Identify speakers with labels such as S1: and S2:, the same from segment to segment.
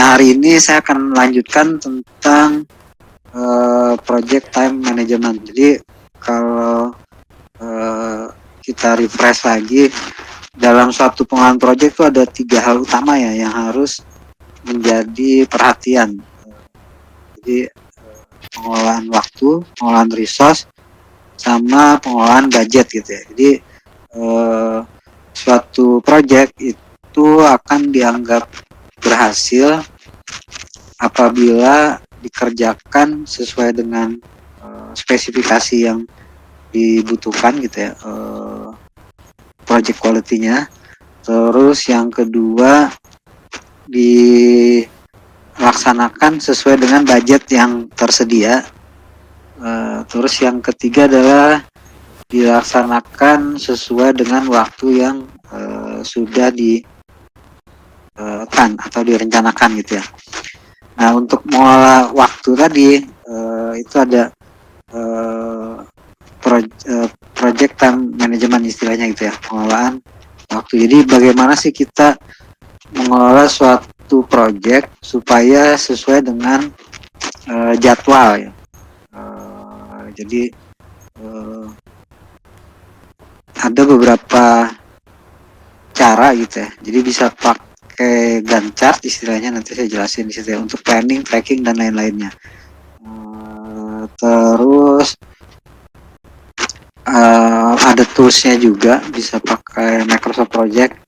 S1: Nah, hari ini saya akan melanjutkan tentang project time management. Jadi kalau kita refresh lagi, dalam suatu pengelolaan project itu ada 3 hal utama ya yang harus menjadi perhatian. Jadi pengelolaan waktu, pengelolaan resource, sama pengelolaan budget gitu ya. Jadi suatu project itu akan dianggap berhasil apabila dikerjakan sesuai dengan spesifikasi yang dibutuhkan gitu ya, project quality-nya. Terus yang kedua, dilaksanakan sesuai dengan budget yang tersedia. Terus yang ketiga adalah dilaksanakan sesuai dengan waktu yang sudah atau direncanakan gitu ya. Nah, untuk mengolah waktu tadi itu ada project time management istilahnya gitu ya, pengelolaan waktu. Jadi bagaimana sih kita mengelola suatu project supaya sesuai dengan jadwal ya. Jadi ada beberapa cara gitu ya. Jadi bisa pakai Gantt chart istilahnya, nanti saya jelasin di situ ya, untuk planning, tracking dan lain-lainnya. Terus ada toolsnya juga, bisa pakai Microsoft Project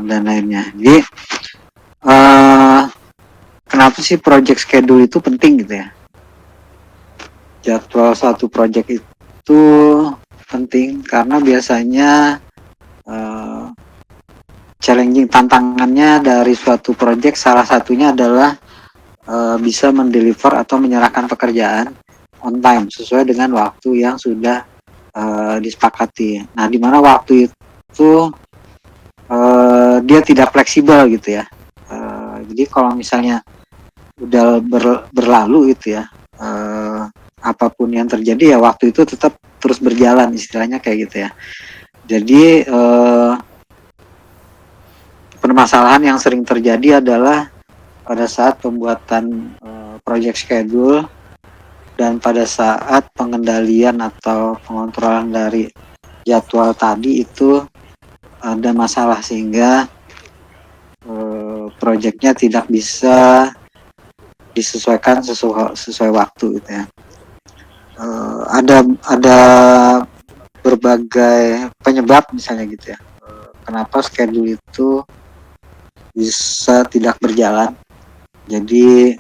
S1: dan lainnya. Jadi kenapa sih project schedule itu penting gitu ya? Jadwal suatu project itu penting karena biasanya challenging, tantangannya dari suatu project salah satunya adalah bisa mendeliver atau menyerahkan pekerjaan on time sesuai dengan waktu yang sudah disepakati. Nah, di mana waktu itu dia tidak fleksibel gitu ya. Jadi kalau misalnya udah berlalu gitu ya, apapun yang terjadi ya waktu itu tetap terus berjalan, istilahnya kayak gitu ya. Jadi permasalahan yang sering terjadi adalah pada saat pembuatan project schedule dan pada saat pengendalian atau pengontrolan dari jadwal tadi itu ada masalah sehingga projectnya tidak bisa disesuaikan sesuai waktu gitu ya. Ada berbagai penyebab misalnya gitu ya, kenapa schedule itu bisa tidak berjalan. Jadi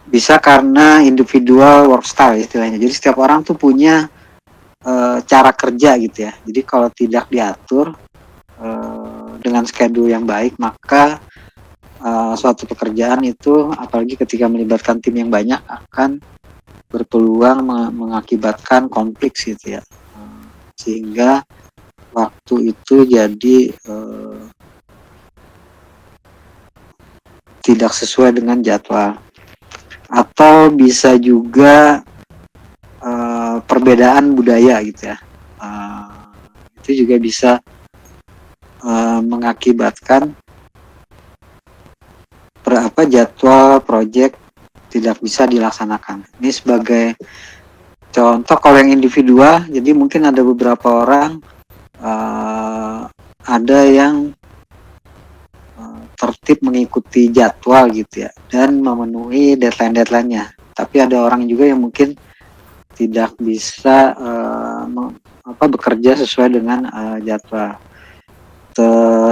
S1: bisa karena individual work style istilahnya. Jadi setiap orang tuh punya cara kerja gitu ya. Jadi kalau tidak diatur dengan schedule yang baik, maka suatu pekerjaan itu, apalagi ketika melibatkan tim yang banyak, akan berpeluang mengakibatkan konflik gitu ya. Sehingga waktu itu jadi tidak sesuai dengan jadwal. Atau bisa juga perbedaan budaya gitu ya. Itu juga bisa mengakibatkan jadwal project tidak bisa dilaksanakan. Ini sebagai contoh kalau yang individual, jadi mungkin ada beberapa orang ada yang tertib mengikuti jadwal gitu ya dan memenuhi deadline-nya. Tapi ada orang juga yang mungkin tidak bisa bekerja sesuai dengan jadwal.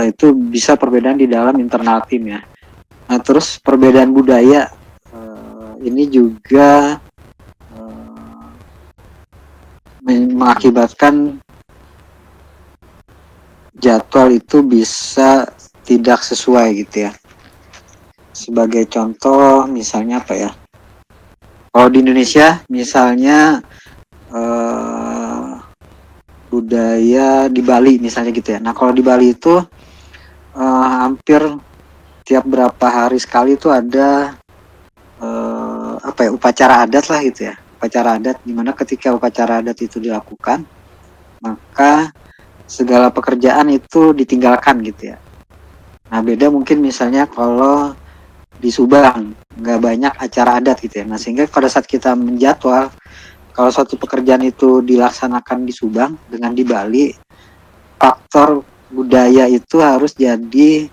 S1: Itu bisa perbedaan di dalam internal tim ya. Nah, terus perbedaan budaya ini juga mengakibatkan jadwal itu bisa tidak sesuai gitu ya. Sebagai contoh misalnya apa ya, kalau di Indonesia misalnya budaya di Bali misalnya gitu ya. Nah, kalau di Bali itu hampir tiap berapa hari sekali itu ada upacara adat lah gitu ya. Upacara adat, dimana ketika upacara adat itu dilakukan, maka segala pekerjaan itu ditinggalkan gitu ya. Nah, beda mungkin misalnya kalau di Subang, nggak banyak acara adat gitu ya. Nah sehingga pada saat kita menjadwal kalau suatu pekerjaan itu dilaksanakan di Subang dengan di Bali, faktor budaya itu harus jadi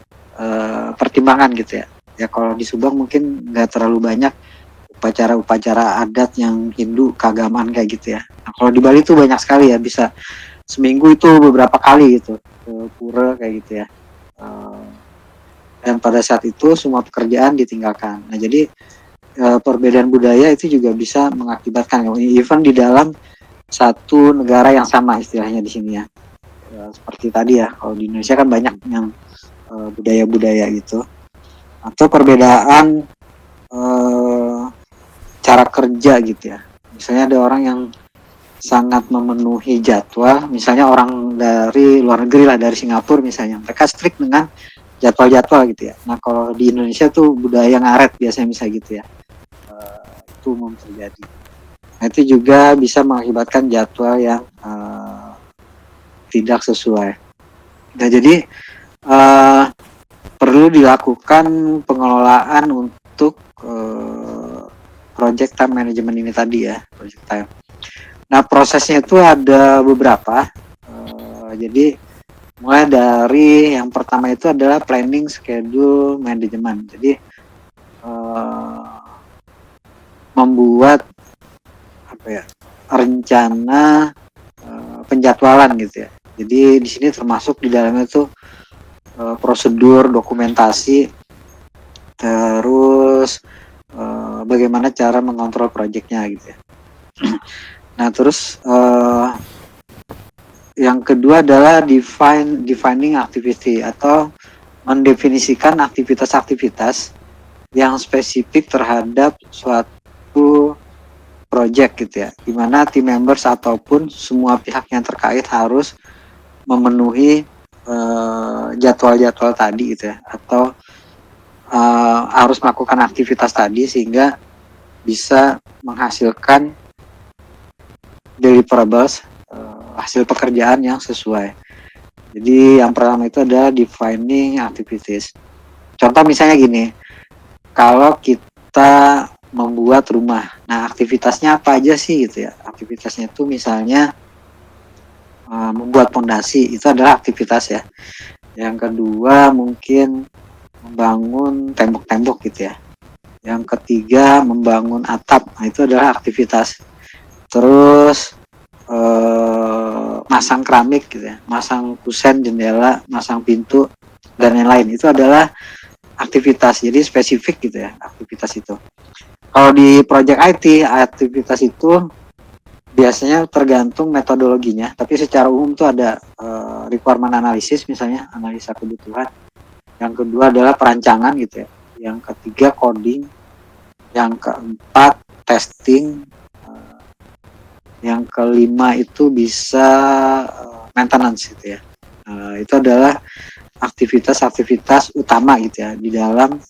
S1: pertimbangan gitu ya. Ya kalau di Subang mungkin nggak terlalu banyak upacara-upacara adat yang Hindu keagamaan kayak gitu ya. Nah, kalau di Bali tuh banyak sekali ya, bisa seminggu itu beberapa kali gitu ke pura kayak gitu ya. Dan pada saat itu semua pekerjaan ditinggalkan. Nah jadi perbedaan budaya itu juga bisa mengakibatkan even di dalam satu negara yang sama istilahnya di sini ya. Seperti tadi ya, kalau di Indonesia kan banyak yang budaya-budaya gitu, atau perbedaan cara kerja gitu ya. Misalnya ada orang yang sangat memenuhi jadwal, misalnya orang dari luar negeri lah, dari Singapura misalnya, mereka strict dengan jadwal-jadwal gitu ya. Nah kalau di Indonesia tuh budaya ngaret biasanya bisa gitu ya, itu umum terjadi. Nah, itu juga bisa mengakibatkan jadwal yang tidak sesuai. Nah jadi perlu dilakukan pengelolaan untuk project time management ini tadi ya, project time. Nah prosesnya itu ada beberapa. Jadi mulai dari yang pertama itu adalah planning schedule management. Jadi membuat apa ya, rencana penjadwalan gitu ya. Jadi di sini termasuk di dalamnya itu prosedur, dokumentasi, terus bagaimana cara mengontrol proyeknya gitu ya. Nah terus yang kedua adalah defining activity atau mendefinisikan aktivitas-aktivitas yang spesifik terhadap suatu project gitu ya, dimana tim members ataupun semua pihak yang terkait harus memenuhi jadwal-jadwal tadi gitu ya, atau harus melakukan aktivitas tadi sehingga bisa menghasilkan deliverables, hasil pekerjaan yang sesuai. Jadi yang pertama itu adalah defining activities. Contoh misalnya gini, kalau kita membuat rumah, nah aktivitasnya apa aja sih gitu ya? Aktivitasnya itu misalnya membuat pondasi, itu adalah aktivitas ya. Yang kedua mungkin membangun tembok-tembok gitu ya. Yang ketiga membangun atap, nah itu adalah aktivitas. Terus masang keramik gitu ya, masang kusen jendela, masang pintu dan lain-lain, itu adalah aktivitas. Jadi spesifik gitu ya aktivitas itu. Kalau di project IT, aktivitas itu biasanya tergantung metodologinya, tapi secara umum tuh ada requirement analysis, misalnya analisa kebutuhan. Yang kedua adalah perancangan gitu ya. Yang ketiga coding. Yang keempat testing. Yang kelima itu bisa maintenance gitu ya. Itu adalah aktivitas-aktivitas utama gitu ya di dalam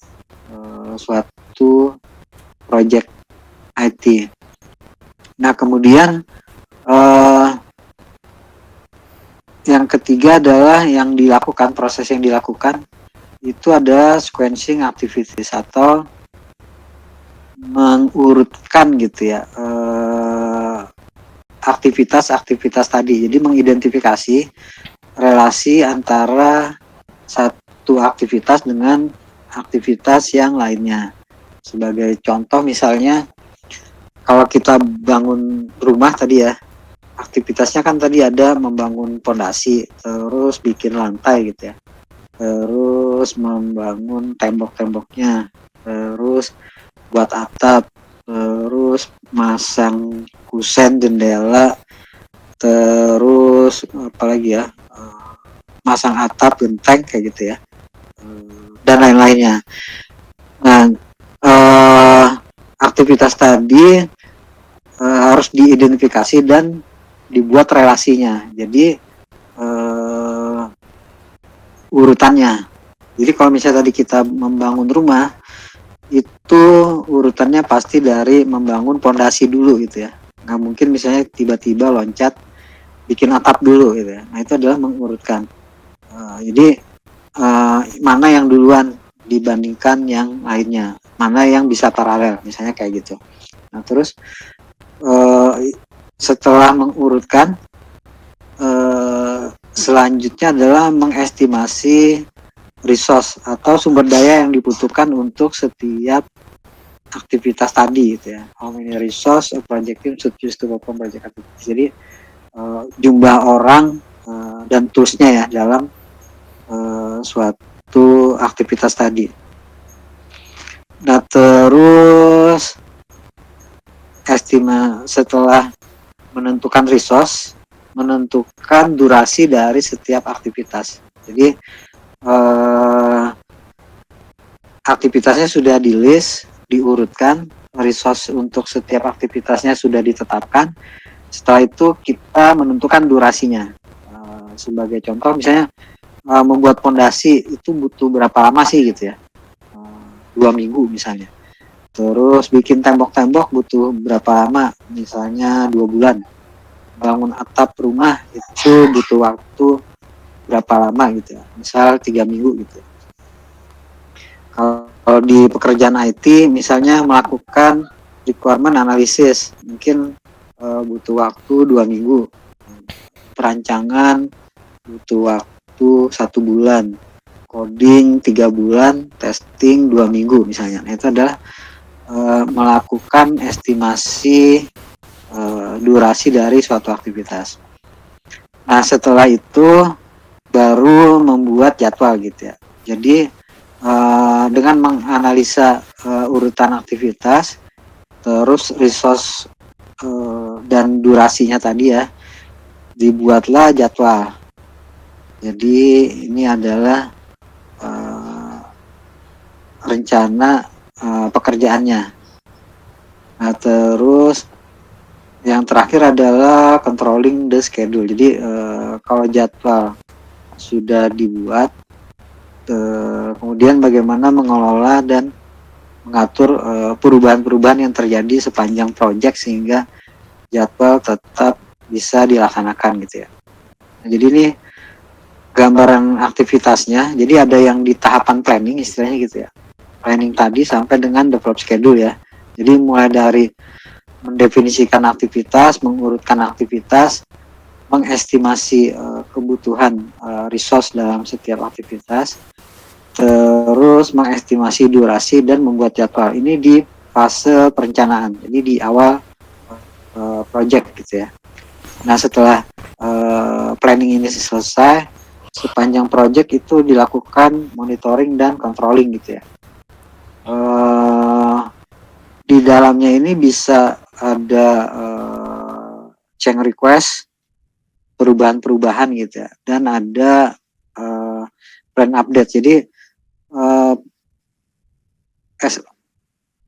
S1: suatu project IT. Nah kemudian yang ketiga adalah yang dilakukan, proses yang dilakukan itu ada sequencing activities atau mengurutkan gitu ya aktivitas-aktivitas tadi. Jadi mengidentifikasi relasi antara satu aktivitas dengan aktivitas yang lainnya. Sebagai contoh misalnya kalau kita bangun rumah tadi ya, aktivitasnya kan tadi ada membangun pondasi, terus bikin lantai gitu ya, terus membangun tembok-temboknya, terus buat atap, terus masang kusen jendela, terus apalagi ya, masang atap genteng kayak gitu ya, dan lain-lainnya. Nah aktivitas tadi harus diidentifikasi dan dibuat relasinya, jadi urutannya. Jadi kalau misalnya tadi kita membangun rumah, itu urutannya pasti dari membangun pondasi dulu gitu ya. Nggak mungkin misalnya tiba-tiba loncat bikin atap dulu gitu ya. Nah itu adalah mengurutkan. Jadi mana yang duluan dibandingkan yang lainnya, mana yang bisa paralel, misalnya kayak gitu. Nah terus setelah mengurutkan, selanjutnya adalah mengestimasi resource atau sumber daya yang dibutuhkan untuk setiap aktivitas tadi gitu ya. How many resource a project team should use to perform project activities. Jadi jumlah orang dan toolsnya ya dalam suatu aktivitas tadi. Nah terus setelah menentukan resource, menentukan durasi dari setiap aktivitas. Jadi aktivitasnya sudah di list, diurutkan, resource untuk setiap aktivitasnya sudah ditetapkan. Setelah itu kita menentukan durasinya. Sebagai contoh misalnya membuat fondasi itu butuh berapa lama sih gitu ya, 2 minggu misalnya. Terus bikin tembok-tembok butuh berapa lama, misalnya 2 bulan. Bangun atap rumah itu butuh waktu berapa lama gitu ya, misal 3 minggu gitu. Kalau di pekerjaan IT misalnya melakukan requirement analysis mungkin butuh waktu 2 minggu. Perancangan butuh waktu 1 bulan. Coding 3 bulan, testing 2 minggu misalnya. Nah, itu adalah melakukan estimasi durasi dari suatu aktivitas. Nah setelah itu baru membuat jadwal gitu ya. Jadi dengan menganalisa urutan aktivitas, terus resource dan durasinya tadi ya, dibuatlah jadwal. Jadi ini adalah rencana pekerjaannya. Nah terus yang terakhir adalah controlling the schedule. Jadi kalau jadwal sudah dibuat, kemudian bagaimana mengelola dan mengatur perubahan-perubahan yang terjadi sepanjang proyek sehingga jadwal tetap bisa dilaksanakan gitu ya. Nah, jadi ini gambaran aktivitasnya. Jadi ada yang di tahapan planning istilahnya gitu ya. Planning tadi sampai dengan develop schedule ya. Jadi mulai dari mendefinisikan aktivitas, mengurutkan aktivitas, mengestimasi kebutuhan resource dalam setiap aktivitas, terus mengestimasi durasi dan membuat jadwal. Ini di fase perencanaan, jadi di awal project gitu ya. Nah setelah planning ini selesai, sepanjang project itu dilakukan monitoring dan controlling gitu ya. Di dalamnya ini bisa ada change request, perubahan-perubahan gitu ya, dan ada plan update. Jadi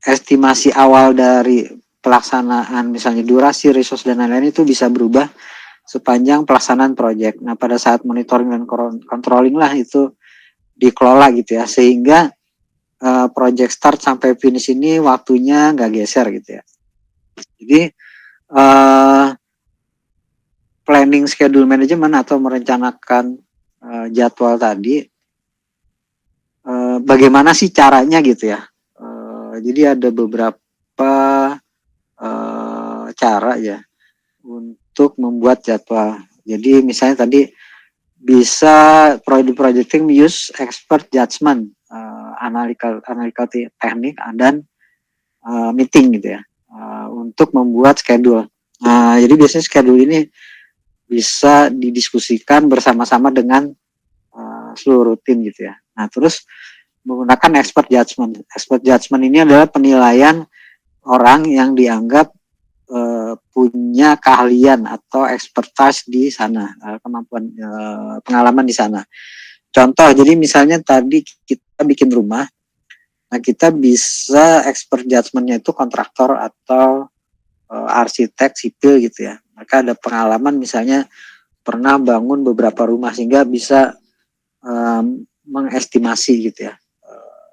S1: estimasi awal dari pelaksanaan misalnya durasi, resource dan lain-lain itu bisa berubah sepanjang pelaksanaan proyek. Nah pada saat monitoring dan controlling lah itu dikelola gitu ya, sehingga project start sampai finish ini waktunya nggak geser gitu ya. Jadi planning schedule management atau merencanakan jadwal tadi, bagaimana sih caranya gitu ya. Jadi ada beberapa cara ya untuk membuat jadwal. Jadi misalnya tadi bisa projecting use expert judgment, analytical teknik dan meeting gitu ya, untuk membuat schedule. Jadi biasanya schedule ini bisa didiskusikan bersama-sama dengan seluruh tim gitu ya. Nah terus menggunakan expert judgment. Expert judgment ini adalah penilaian orang yang dianggap punya keahlian atau expertise di sana, kemampuan pengalaman di sana. Contoh, jadi misalnya tadi kita bikin rumah, nah kita bisa expert judgment-nya itu kontraktor atau arsitek sipil gitu ya. Mereka ada pengalaman misalnya pernah bangun beberapa rumah sehingga bisa mengestimasi gitu ya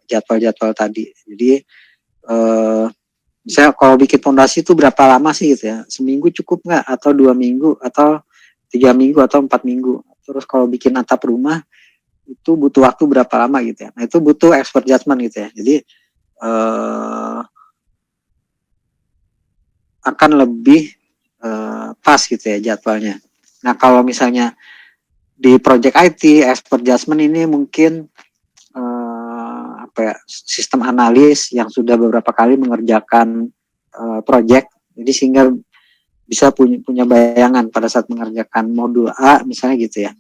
S1: jadwal-jadwal tadi. Jadi misalnya kalau bikin fondasi itu berapa lama sih gitu ya, seminggu cukup nggak, atau 2 minggu, atau 3 minggu, atau 4 minggu. Terus kalau bikin atap rumah itu butuh waktu berapa lama gitu ya. Nah itu butuh expert judgment gitu ya. Jadi akan lebih pas gitu ya jadwalnya. Nah kalau misalnya di project IT expert judgment ini mungkin apa ya, sistem analis yang sudah beberapa kali mengerjakan project, jadi sehingga bisa punya bayangan pada saat mengerjakan modul A misalnya gitu ya.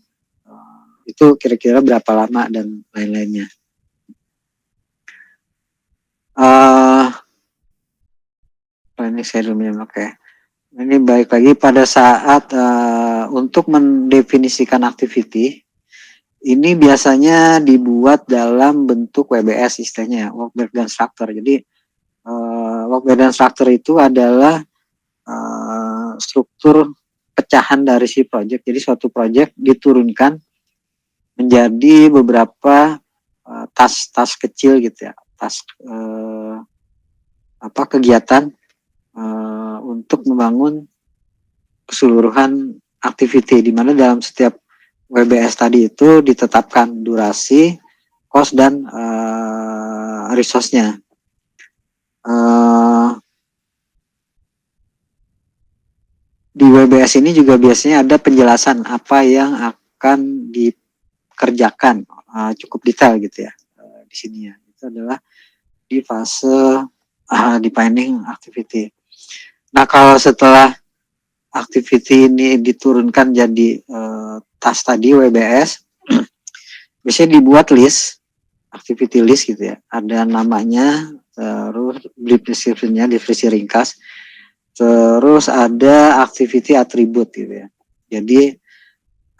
S1: Itu kira-kira berapa lama dan lain-lainnya. Planning schedule, oke. Ini balik lagi pada saat untuk mendefinisikan activity, ini biasanya dibuat dalam bentuk WBS istilahnya, work breakdown structure. Jadi work breakdown structure itu adalah struktur pecahan dari si project. Jadi suatu project diturunkan menjadi beberapa tas-tas kecil gitu ya, tas kegiatan untuk membangun keseluruhan activity, di mana dalam setiap WBS tadi itu ditetapkan durasi, cost dan resource-nya. Di WBS ini juga biasanya ada penjelasan apa yang akan dikerjakan, cukup detail gitu ya di sini ya. Itu adalah di fase defining activity. Nah kalau setelah activity ini diturunkan jadi tas tadi WBS, biasanya dibuat list, activity list gitu ya. Ada namanya, terus brief description-nya, deskripsi ringkas, terus ada activity attribute gitu ya. Jadi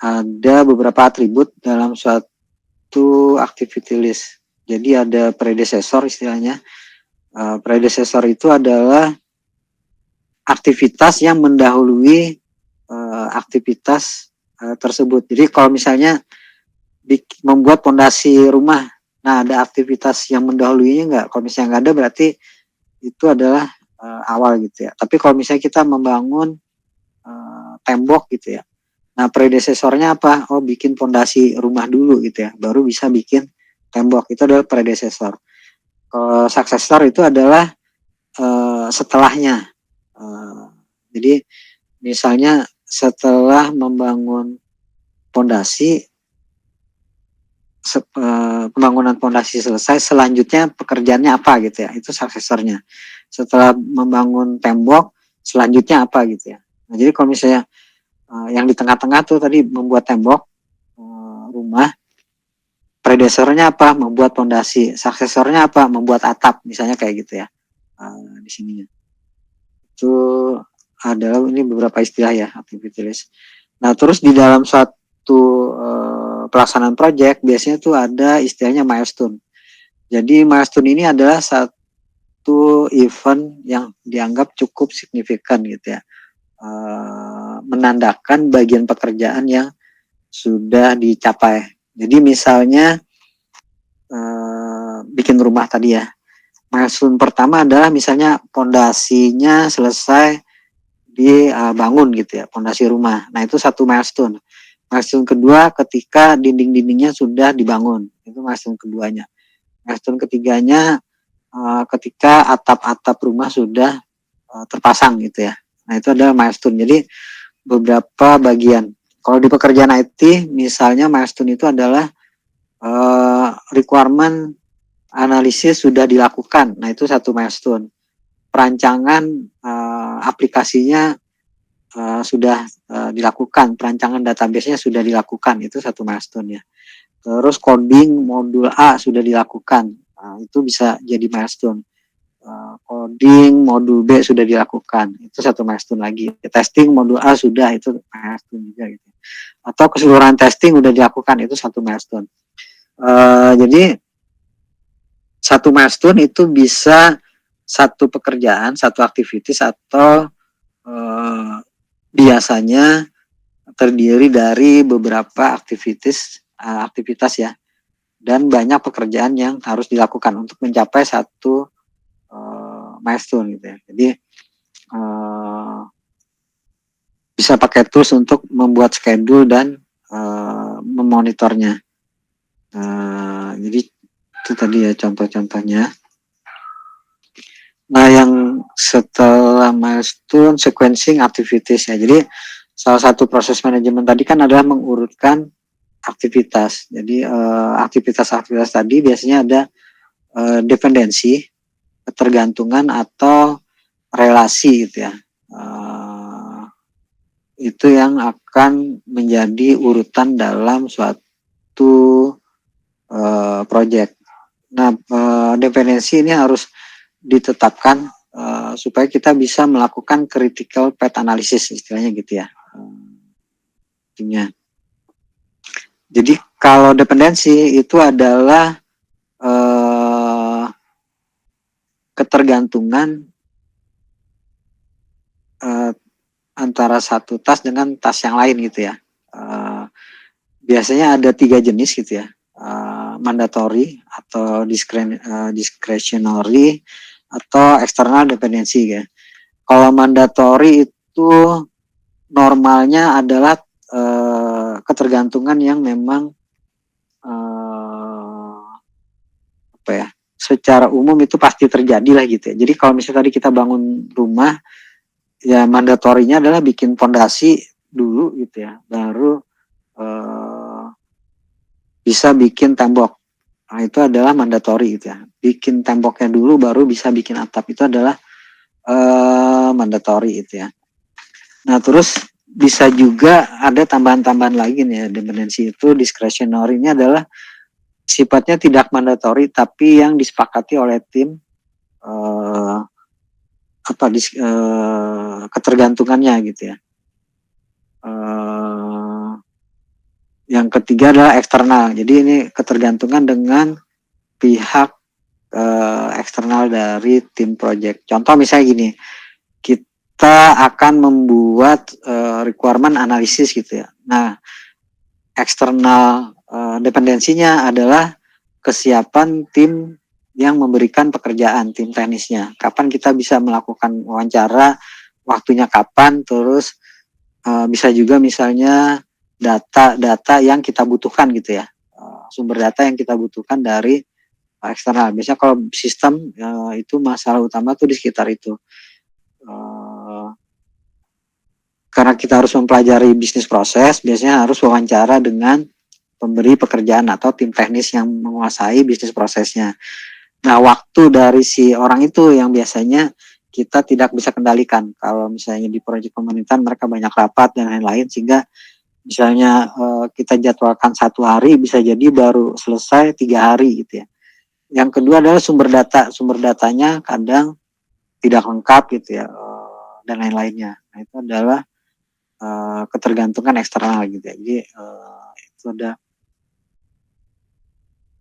S1: ada beberapa atribut dalam suatu activity list. Jadi ada predecessor istilahnya. Predecessor itu adalah aktivitas yang mendahului aktivitas tersebut. Jadi kalau misalnya membuat fondasi rumah, nah ada aktivitas yang mendahuluinya enggak? Kalau misalnya nggak ada berarti itu adalah awal gitu ya. Tapi kalau misalnya kita membangun tembok gitu ya, nah predecesornya apa? Oh bikin fondasi rumah dulu gitu ya, baru bisa bikin tembok. Itu adalah predecessor. Kalau successor itu adalah setelahnya. Jadi misalnya setelah membangun fondasi, pembangunan fondasi selesai, selanjutnya pekerjaannya apa gitu ya, itu suksesornya. Setelah membangun tembok, selanjutnya apa gitu ya. Nah jadi kalau misalnya yang di tengah-tengah tuh tadi membuat tembok rumah, predecessornya apa? Membuat fondasi. Suksesornya apa? Membuat atap, misalnya kayak gitu ya. Di sininya. Itu adalah ini beberapa istilah ya, activity list. Nah, terus di dalam suatu pelaksanaan project biasanya tuh ada istilahnya milestone. Jadi milestone ini adalah satu event yang dianggap cukup signifikan gitu ya. Menandakan bagian pekerjaan yang sudah dicapai. Jadi misalnya bikin rumah tadi ya. Milestone pertama adalah misalnya pondasinya selesai dibangun gitu ya, pondasi rumah. Nah itu satu milestone. Milestone kedua ketika dinding-dindingnya sudah dibangun, itu milestone keduanya. Milestone ketiganya ketika atap-atap rumah sudah terpasang gitu ya. Nah itu adalah milestone. Jadi beberapa bagian. Kalau di pekerjaan IT misalnya milestone itu adalah requirement analisis sudah dilakukan. Nah itu satu milestone. Perancangan aplikasinya sudah dilakukan, perancangan database-nya sudah dilakukan, itu satu milestone ya. Terus coding modul A sudah dilakukan, itu bisa jadi milestone. Coding modul B sudah dilakukan, itu satu milestone lagi. Testing modul A sudah, itu milestone juga gitu. Atau keseluruhan testing sudah dilakukan, itu satu milestone. Jadi satu milestone itu bisa satu pekerjaan, satu aktivitas, atau biasanya terdiri dari beberapa aktivitas ya, dan banyak pekerjaan yang harus dilakukan untuk mencapai satu milestone gitu ya. Jadi bisa pakai tools untuk membuat schedule dan memonitornya. Jadi itu tadi ya contoh-contohnya. Nah, yang setelah milestone sequencing activities ya. Jadi salah satu proses manajemen tadi kan adalah mengurutkan aktivitas. Jadi aktivitas-aktivitas tadi biasanya ada dependensi, ketergantungan atau relasi gitu ya. Itu yang akan menjadi urutan dalam suatu project. Nah, dependensi ini harus ditetapkan supaya kita bisa melakukan critical path analysis istilahnya gitu ya. Jadi kalau dependensi itu adalah ketergantungan antara satu tas dengan tas yang lain gitu ya. Biasanya ada 3 jenis gitu ya. Mandatory atau discretionary atau external dependency ya. Kalau mandatory itu normalnya adalah ketergantungan yang memang apa ya, secara umum itu pasti terjadi lah gitu ya. Jadi kalau misalnya tadi kita bangun rumah, ya mandatorinya adalah bikin fondasi dulu gitu ya, baru bisa bikin tembok. Nah, itu adalah mandatori gitu ya. Bikin temboknya dulu baru bisa bikin atap, itu adalah mandatori itu ya. Nah, terus bisa juga ada tambahan-tambahan lagi nih ya. Dependensi itu discretionary-nya adalah sifatnya tidak mandatori tapi yang disepakati oleh tim ketergantungannya gitu ya. Yang ketiga adalah eksternal. Jadi ini ketergantungan dengan pihak eksternal dari tim project. Contoh misalnya gini, kita akan membuat requirement analisis gitu ya. Nah, eksternal dependensinya adalah kesiapan tim yang memberikan pekerjaan, tim teknisnya. Kapan kita bisa melakukan wawancara, waktunya kapan, terus bisa juga misalnya data-data yang kita butuhkan gitu ya. Sumber data yang kita butuhkan dari eksternal. Biasanya kalau sistem itu masalah utama tuh di sekitar itu. Karena kita harus mempelajari bisnis proses, biasanya harus wawancara dengan pemberi pekerjaan atau tim teknis yang menguasai bisnis prosesnya. Nah, waktu dari si orang itu yang biasanya kita tidak bisa kendalikan. Kalau misalnya di proyek pemerintahan mereka banyak rapat dan lain-lain, sehingga misalnya kita jadwalkan 1 hari bisa jadi baru selesai 3 hari gitu ya. Yang kedua adalah sumber data. Sumber datanya kadang tidak lengkap gitu ya, dan lain-lainnya. Nah, itu adalah ketergantungan eksternal gitu ya. Jadi itu ada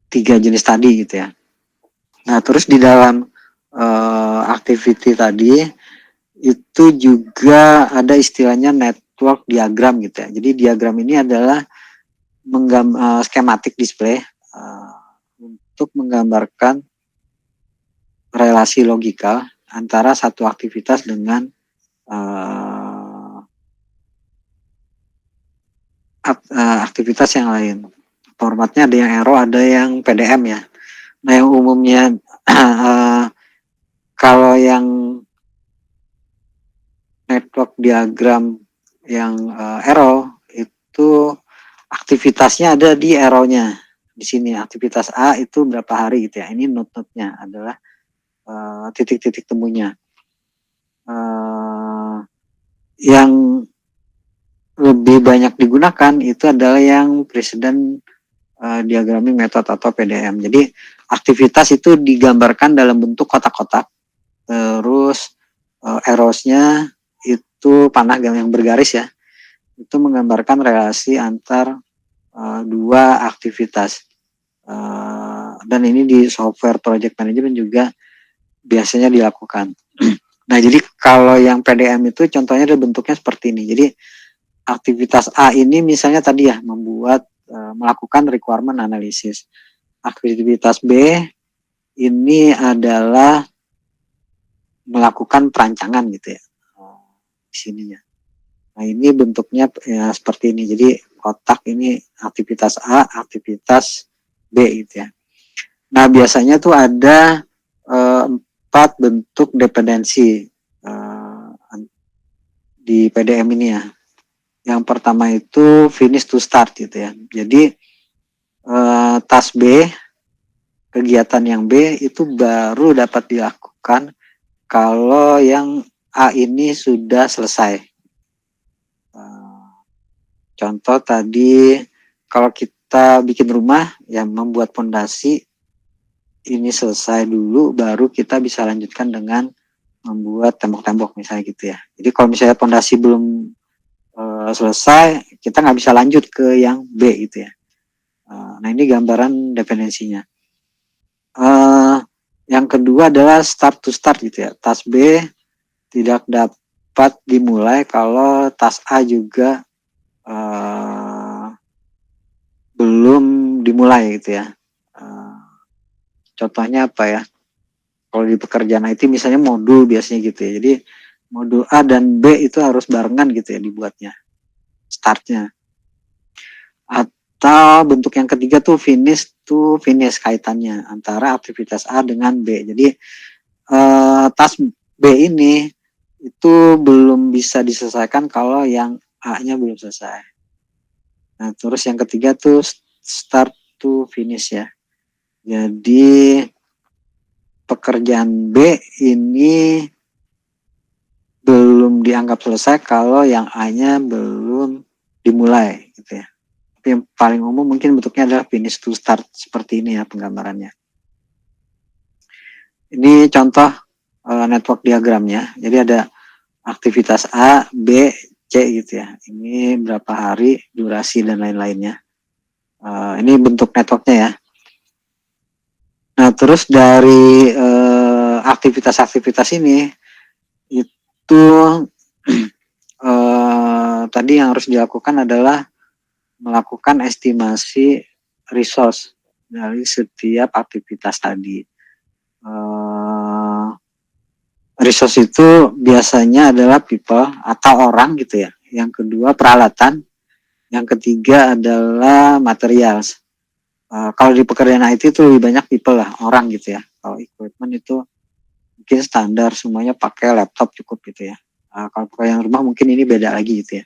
S1: 3 jenis tadi gitu ya. Nah, terus di dalam activity tadi itu juga ada istilahnya network diagram gitu ya. Jadi diagram ini adalah schematic display untuk menggambarkan relasi logika antara satu aktivitas dengan aktivitas yang lain. Formatnya ada yang arrow, ada yang PDM ya. Nah, yang umumnya kalau yang network diagram yang arrow itu aktivitasnya ada di arrow-nya. Di sini aktivitas A itu berapa hari gitu ya. Ini node-node-nya adalah titik-titik temunya. Yang lebih banyak digunakan itu adalah yang precedent diagramming method atau PDM. Jadi aktivitas itu digambarkan dalam bentuk kotak-kotak. Terus arrows-nya itu panah yang bergaris ya. Itu menggambarkan relasi antar dua aktivitas. Dan ini di software project management juga biasanya dilakukan. Nah, jadi kalau yang PDM itu contohnya ada bentuknya seperti ini. Jadi aktivitas A ini misalnya tadi ya membuat melakukan requirement analysis. Aktivitas B ini adalah melakukan perancangan gitu ya. Di sininya. Nah, ini bentuknya ya seperti ini. Jadi kotak ini aktivitas A, aktivitas B gitu ya. Nah biasanya tuh ada 4 bentuk dependensi di PDM ini ya. Yang pertama itu finish to start gitu ya. Jadi task B, kegiatan yang B itu baru dapat dilakukan kalau yang A ini sudah selesai. Contoh tadi kalau kita bikin rumah ya, membuat fondasi ini selesai dulu baru kita bisa lanjutkan dengan membuat tembok-tembok misalnya gitu ya. Jadi kalau misalnya fondasi belum selesai, kita nggak bisa lanjut ke yang B gitu ya. Nah ini gambaran dependensinya. Yang kedua adalah start to start gitu ya. Task B tidak dapat dimulai kalau task A juga belum dimulai gitu ya. Contohnya apa ya? Kalau di pekerjaan IT misalnya modul biasanya gitu ya. Jadi modul A dan B itu harus barengan gitu ya dibuatnya, startnya. Atau bentuk yang ketiga tuh finish to finish, kaitannya antara aktivitas A dengan B. Jadi task B ini itu belum bisa diselesaikan kalau yang A-nya belum selesai. Nah terus yang ketiga tuh start to finish ya. Jadi pekerjaan B ini belum dianggap selesai kalau yang A-nya belum dimulai gitu ya. Tapi yang paling umum mungkin bentuknya adalah finish to start, seperti ini ya penggambarannya. Ini contoh network diagramnya. Jadi ada aktivitas A, B, C gitu ya. Ini berapa hari, durasi dan lain-lainnya. Ini bentuk networknya ya. Nah terus dari aktivitas-aktivitas ini itu tadi yang harus dilakukan adalah melakukan estimasi resource dari setiap aktivitas tadi. Resource itu biasanya adalah people atau orang gitu ya. Yang kedua peralatan. Yang ketiga adalah materials. Kalau di pekerjaan IT itu lebih banyak people lah, orang gitu ya. Kalau equipment itu mungkin standar semuanya pakai laptop cukup gitu ya. Kalau pekerjaan rumah mungkin ini beda lagi gitu ya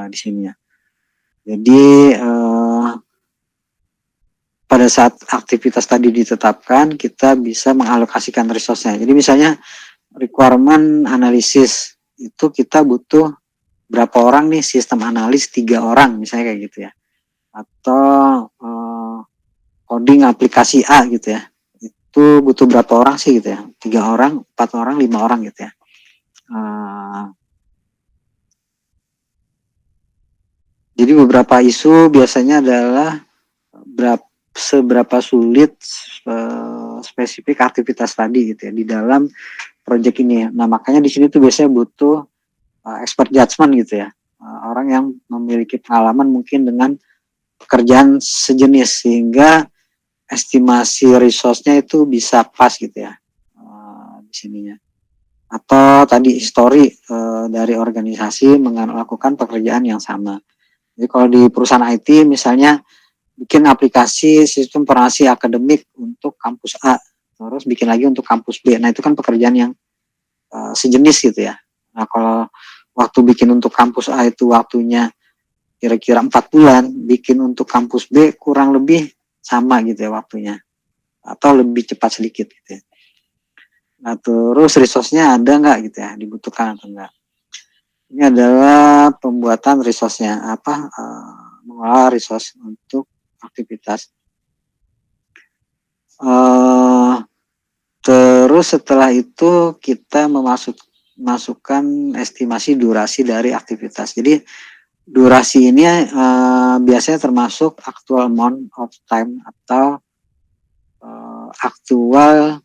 S1: di sini ya. Jadi pada saat aktivitas tadi ditetapkan, kita bisa mengalokasikan resource-nya. Jadi misalnya requirement analisis itu kita butuh berapa orang nih, sistem analis 3 orang misalnya kayak gitu ya. Atau coding aplikasi A gitu ya. Itu butuh berapa orang sih gitu ya? 3 orang, 4 orang, 5 orang gitu ya. Jadi beberapa isu biasanya adalah seberapa sulit spesifik aktivitas tadi gitu ya di dalam proyek ini. Nah makanya di sini tuh biasanya butuh expert judgment gitu ya, orang yang memiliki pengalaman mungkin dengan pekerjaan sejenis sehingga estimasi resource-nya itu bisa pas gitu ya di sininya. Atau tadi histori dari organisasi melakukan pekerjaan yang sama. Jadi kalau di perusahaan IT misalnya bikin aplikasi sistem informasi akademik untuk kampus A, terus bikin lagi untuk kampus B. Nah itu kan pekerjaan yang sejenis gitu ya. Nah kalau waktu bikin untuk kampus A itu waktunya kira-kira 4 bulan, bikin untuk kampus B kurang lebih sama gitu ya waktunya, atau lebih cepat sedikit gitu ya. Nah terus resource-nya ada nggak gitu ya, dibutuhkan atau enggak. Ini adalah pembuatan resource-nya, mengolah resource untuk aktivitas. Terus setelah itu kita masukkan estimasi durasi dari aktivitas. Jadi durasi ini biasanya termasuk actual amount of time atau aktual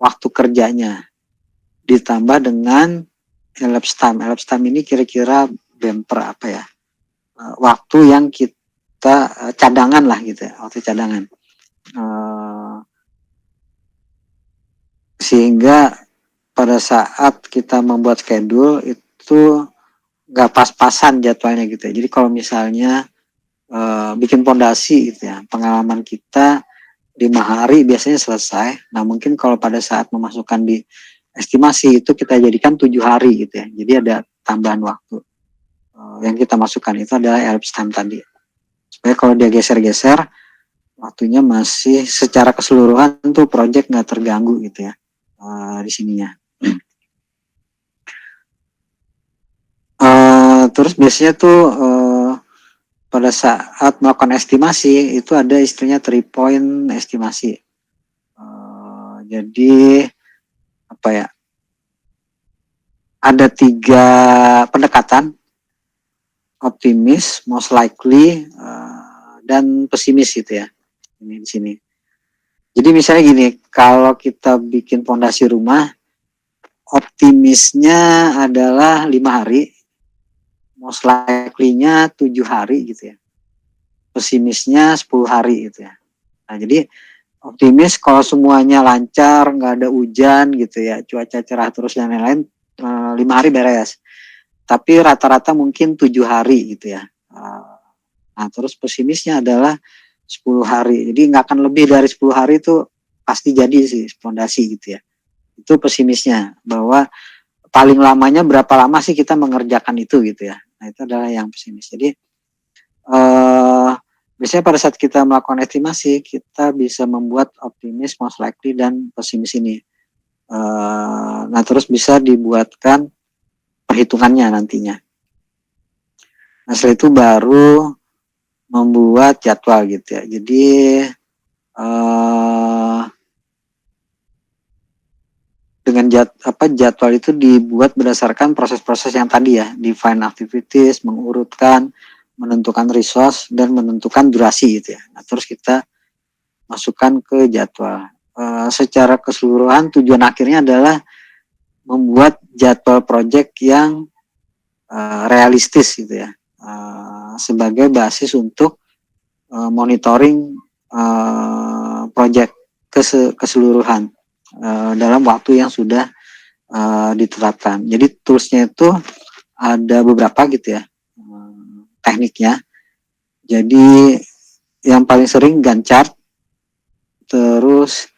S1: waktu kerjanya ditambah dengan elapsed time. Elapsed time ini kira-kira bumper apa ya? Waktu yang kita cadangan lah gitu ya, waktu cadangan. Sehingga pada saat kita membuat schedule itu nggak pas-pasan jadwalnya gitu ya. Jadi kalau misalnya bikin pondasi gitu ya. Pengalaman kita 5 hari biasanya selesai. Nah mungkin kalau pada saat memasukkan di estimasi itu kita jadikan 7 hari gitu ya. Jadi ada tambahan waktu. Yang kita masukkan itu adalah elapsed time tadi. Supaya kalau dia geser-geser, waktunya masih secara keseluruhan tuh project nggak terganggu gitu ya di sininya. Terus biasanya tuh pada saat melakukan estimasi itu ada istilahnya 3-point estimasi. Jadi apa ya? Ada 3 pendekatan, optimis, most likely, dan pesimis gitu ya. Ini di sini. Jadi misalnya gini, kalau kita bikin fondasi rumah, optimisnya adalah 5 hari, most likely-nya 7 hari gitu ya. Pesimisnya 10 hari gitu ya. Nah, jadi optimis kalau semuanya lancar, nggak ada hujan gitu ya, cuaca cerah terus dan lain-lain, 5 hari beres. Tapi rata-rata mungkin 7 hari gitu ya. Nah, terus pesimisnya adalah 10 hari. Jadi nggak akan lebih dari 10 hari itu pasti jadi sih fondasi gitu ya. Itu pesimisnya, bahwa paling lamanya berapa lama sih kita mengerjakan itu gitu ya. Nah, itu adalah yang pesimis. Jadi biasanya pada saat kita melakukan estimasi, kita bisa membuat optimis, most likely, dan pesimis ini. Nah, terus bisa dibuatkan perhitungannya nantinya. Nah, setelah itu baru membuat jadwal gitu ya. Jadi dengan jadwal itu dibuat berdasarkan proses-proses yang tadi ya, define activities, mengurutkan, menentukan resource, dan menentukan durasi gitu ya. Nah, terus kita masukkan ke jadwal. Secara keseluruhan tujuan akhirnya adalah membuat jadwal project yang realistis gitu ya, sebagai basis untuk monitoring project keseluruhan dalam waktu yang sudah ditetapkan. Jadi toolsnya itu ada beberapa gitu ya, tekniknya. Jadi yang paling sering Gantt chart, terus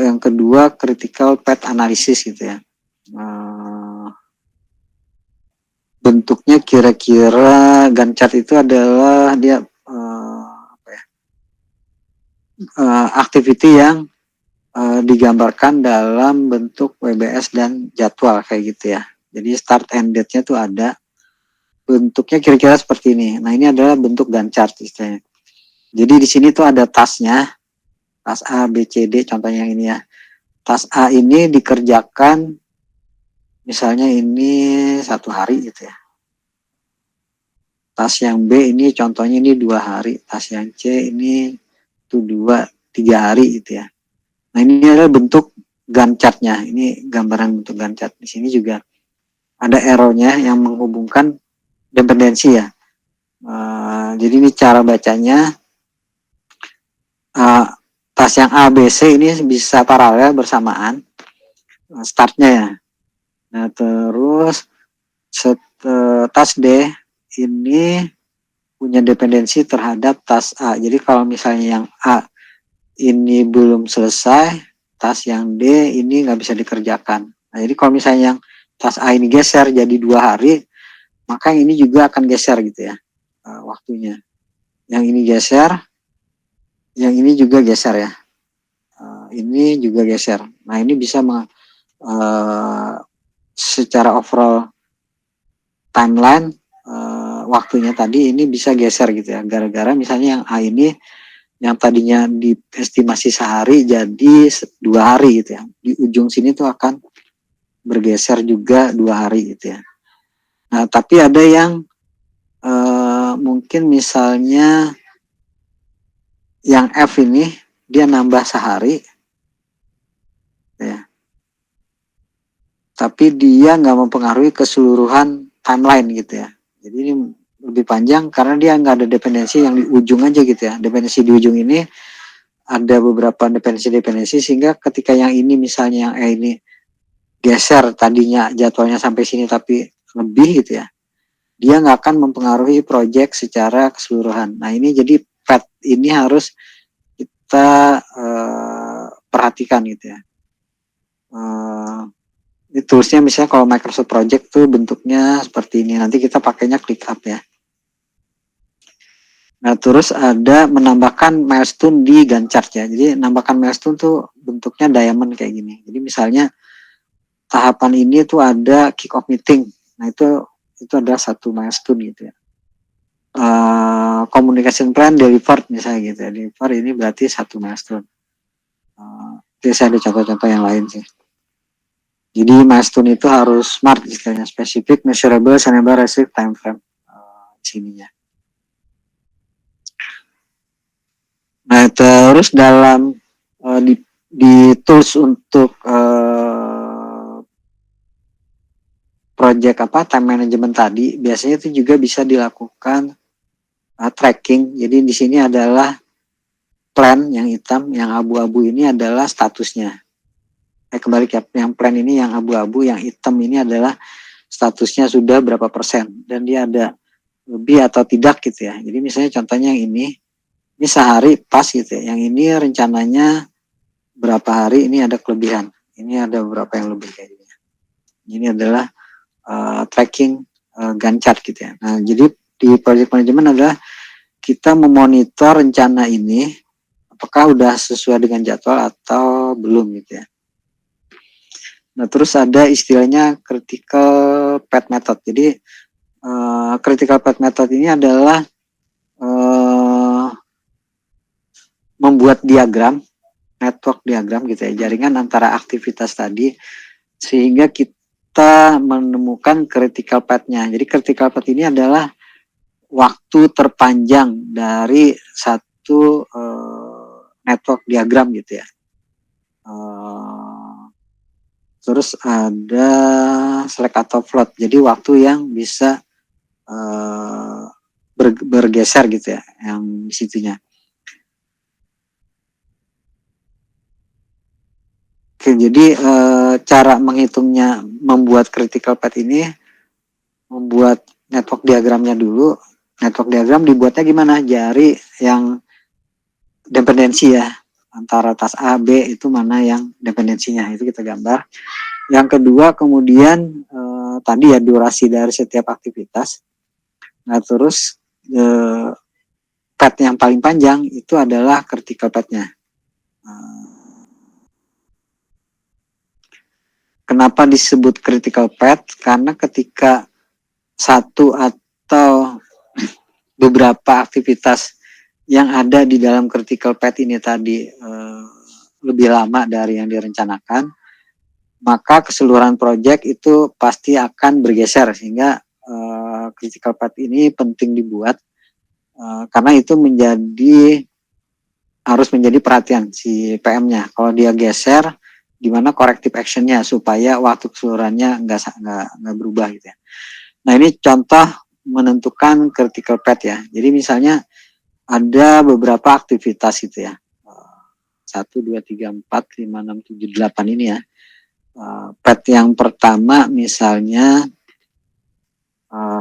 S1: yang kedua critical path analysis gitu ya. Bentuknya kira-kira Gantt chart itu adalah dia activity yang digambarkan dalam bentuk WBS dan jadwal kayak gitu ya. Jadi start and date-nya tuh ada. Bentuknya kira-kira seperti ini. Nah, ini adalah bentuk Gantt chart istilahnya. Jadi di sini tuh ada tasknya, task A, B, C, D, contohnya yang ini ya. Task A ini dikerjakan, misalnya ini 1 hari gitu ya. Task yang B ini contohnya ini 2 hari. Task yang C ini tuh 2-3 hari gitu ya. Nah, ini adalah bentuk Gantt chart-nya. Ini gambaran bentuk Gantt chart. Di sini juga ada arrow-nya yang menghubungkan dependensi ya. Jadi ini cara bacanya. Task yang A, B, C ini bisa paralel bersamaan startnya ya. Nah, terus task D ini punya dependensi terhadap task A. Jadi kalau misalnya yang A ini belum selesai, task yang D ini nggak bisa dikerjakan. Nah, jadi kalau misalnya yang task A ini geser jadi 2 hari, maka yang ini juga akan geser gitu ya waktunya. Yang ini geser, yang ini juga geser ya. Ini juga geser. Nah, ini bisa secara overall timeline waktunya tadi ini bisa geser gitu ya. Gara-gara misalnya yang A ini yang tadinya diestimasi sehari jadi 2 hari gitu ya. Di ujung sini tuh akan bergeser juga 2 hari gitu ya. Nah, tapi ada yang mungkin misalnya yang F ini dia nambah sehari ya, tapi dia nggak mempengaruhi keseluruhan timeline gitu ya. Jadi ini lebih panjang karena dia nggak ada dependensi yang di ujung aja gitu ya. Dependensi di ujung ini ada beberapa dependensi sehingga ketika yang ini misalnya yang E ini geser tadinya jadwalnya sampai sini tapi lebih gitu ya. dia nggak akan mempengaruhi project secara keseluruhan. Nah ini jadi PET ini harus kita perhatikan gitu ya. Ini toolsnya misalnya kalau Microsoft Project tuh bentuknya seperti ini. Nanti kita pakainya ClickUp ya. Nah terus ada menambahkan milestone di Gantt chart ya. Jadi menambahkan milestone tuh bentuknya diamond kayak gini. Jadi misalnya tahapan ini tuh ada kick off meeting. Nah itu adalah satu milestone gitu ya. Communication plan delivered misalnya gitu ya. Deliver ini berarti satu milestone. Saya ada contoh-contoh yang lain sih. Jadi milestone itu harus smart istilahnya, specific, measurable, sustainable, realistic, time frame sininya. Nah terus dalam di tools untuk project time management tadi biasanya itu juga bisa dilakukan tracking. Jadi di sini adalah plan yang hitam, yang abu-abu ini adalah statusnya. Kembali ke yang plan ini yang abu-abu, yang hitam ini adalah statusnya sudah berapa persen dan dia ada lebih atau tidak gitu ya. Jadi misalnya contohnya yang ini sehari pas gitu ya. Yang ini rencananya berapa hari, ini ada kelebihan, ini ada beberapa yang lebih kayak gini. Ini adalah tracking Gantt chart gitu ya. Nah jadi di project management adalah kita memonitor rencana ini apakah udah sesuai dengan jadwal atau belum gitu ya. Nah terus ada istilahnya critical path method. Jadi critical path method ini adalah membuat diagram, network diagram gitu ya, jaringan antara aktivitas tadi sehingga kita menemukan critical path-nya. Jadi critical path ini adalah waktu terpanjang dari satu network diagram gitu ya. Terus ada select atau float. Jadi waktu yang bisa bergeser gitu ya, yang di situnya. Oke, jadi cara menghitungnya, membuat critical path ini, membuat network diagramnya dulu. Network diagram dibuatnya gimana? Jari yang dependensi ya, antara tas A, B itu mana yang dependensinya, itu kita gambar. Yang kedua kemudian tadi ya durasi dari setiap aktivitas. Nah terus path yang paling panjang itu adalah critical path-nya. Kenapa disebut critical path? Karena ketika satu atau beberapa aktivitas yang ada di dalam critical path ini tadi lebih lama dari yang direncanakan, maka keseluruhan project itu pasti akan bergeser, sehingga critical path ini penting dibuat karena itu harus menjadi perhatian si PM-nya. Kalau dia geser, gimana corrective action-nya supaya waktu keseluruhannya nggak berubah gitu ya. Nah ini contoh menentukan critical path ya. Jadi misalnya ada beberapa aktivitas gitu ya. 1, 2, 3, 4, 5, 6, 7, 8 ini ya. Path yang pertama misalnya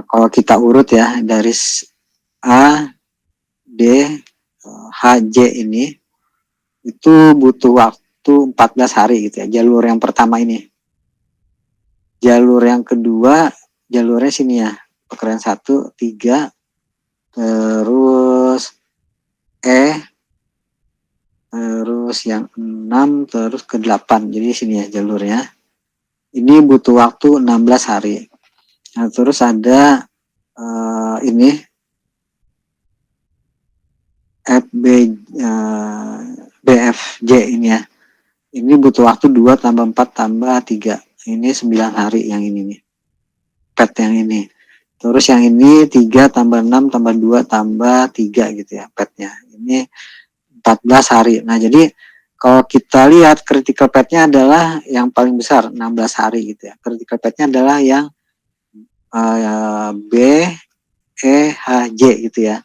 S1: kalau kita urut ya dari A, D, H, J ini itu butuh waktu 14 hari gitu ya. Jalur yang pertama ini. Jalur yang kedua, jalurnya sini ya. Pekerjaan 1, 3, terus terus yang 6, terus ke 8. Jadi sini ya jalurnya. Ini butuh waktu 16 hari. Nah, terus ada ini BFJ ini ya. Ini butuh waktu 2 tambah 4 tambah 3. Ini 9 hari yang ini nih. Pet yang ini. Terus yang ini 3 tambah 6 tambah 2 tambah 3 gitu ya petnya. Ini 14 hari. Nah jadi kalau kita lihat critical path-nya adalah yang paling besar 16 hari gitu ya. Critical path-nya adalah yang B, E, H, J gitu ya.